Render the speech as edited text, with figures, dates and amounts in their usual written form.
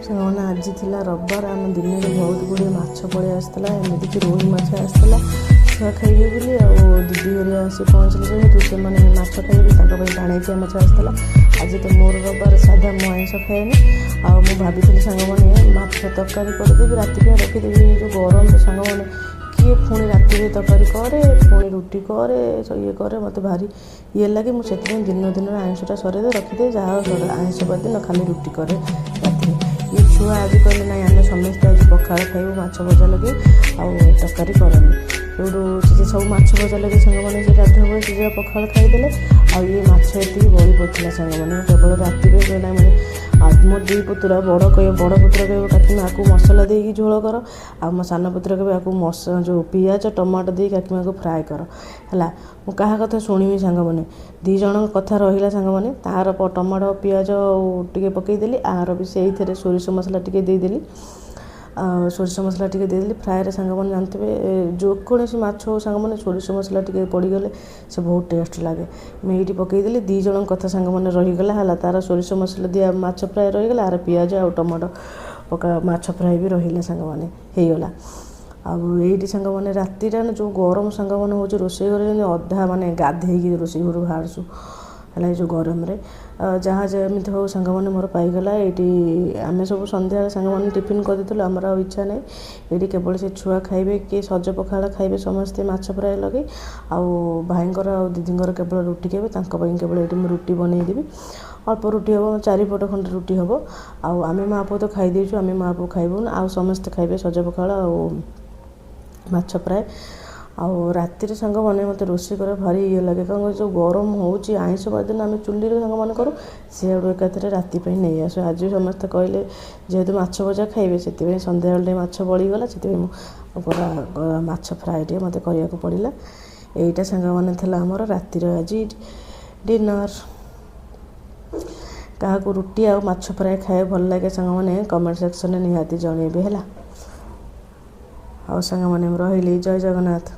सामने आज थिला रविवार आम दिन में बहुत गुड़े माछ पलि आसाला एमतीक रोही माछ आसाला छुआ खाइबे बोली दीदी हरिया आसी पहुँचले जेहेतु से मैंने माछ खाइबे टाणिया माछ आसाला। आज तो मोर रविवार साधा मु आइंस खाएनि आ मु भाभी सांग मैंने माछ तरकारी करदेवी राति रखीदेवी जो गरम सांग मैंने किए पुणी राति तरकारी करे पुणी रुटी करे ये करे मत भारी ये लगे मुझे दिन दिन आइंसटा सरेदे रखीदे जहाँ आइंस कर दिन खाली रुटी करे राति ये छुआ आज कहले ना आम समस्ते आज पखाड़ खाइबू माछ भजा लगे तरकारी करनी से सब माछ भजा लगे सांग मैंने से गाधुआ बेले से पखाड़ खाईदे आ ये माछ ये बड़ी पड़ता सांग मैंने केवल राति कहना मैंने मो दी पुतुरा बड़ पुतुरा कह काकीमा आपको मसला देकी झोल कर आ मो सान पुतुरा कह आपको जो पियाज टमाटो दे काकीमा को फ्राए कर है मु क्या कथा शुणिमी सांग मैंने दी जन कथा रहा सांग मैंने तार टमाटो पियाज टे पकईदेली आर भी से सोरिष मसला टे देदेली सोरिष मसला टे देदेली फ्राए सांग मैंने जानते जो कौन माछ सांग मैंने सोरिष मसला टे पड़गले से बहुत टेस्ट लगे मुझे पकईदेली दी जन कथा सांग मैंने रहीगला है तार सोरिष मसला दिया माछ फ्राए रहीगला आर पियाज आ टमाटो पका माछ फ्राए भी रहीला सांग मैंने होगला आईटी सांग मैंने राति जो गरम सांग मैंने हूँ रोषे घर अधा मानने गाधे रोषे घर बाहरसु है जो गरम जहाँ जमी हो सांग मैंने मोर पाईगला ये आम सब सन्ध्या सांग मैंने टिफिन करदेलु आमर आ इच्छा नहीं ये केवल से छुआ खाइबे कि सज पखाड़ खाइबे समस्ते माछ फ्राए लगे आउ भाईंकर आ दीदींकर केवल रुटी खाइबे केवल ये रुटी बनईदेवी अल्प रुटी हम 4 पट खंड रुटी हम आम माँ पुओ तो खाईदेचु आम माँ पुओ खाइबुन आ समस्ते खाइबे सज पखाड़ आ माछ फ्राए आउ राति सांग मैंने मत रोषे कर भारी ये लगे कौन जो गरम हो आइंस बार दिन आम चुली सांग मैंने करूँ सी एकाथरे राति नहीं आसु आज समस्ते कहले जेहेतु माछ भजा खाइबे से सन्ध्या बेले माछ बड़ीगला से पूरा माछ फ्राए टे मत करने पड़ा यहीटा सांग मैंने थी आमर रातिर आज डिनर क्या रुटी आ माछ फ्राए खाए भल लगे सांग मैंने कमेंट सेक्शन में निहाती जनइबे है आ सांग मैंने रही जय जगन्नाथ।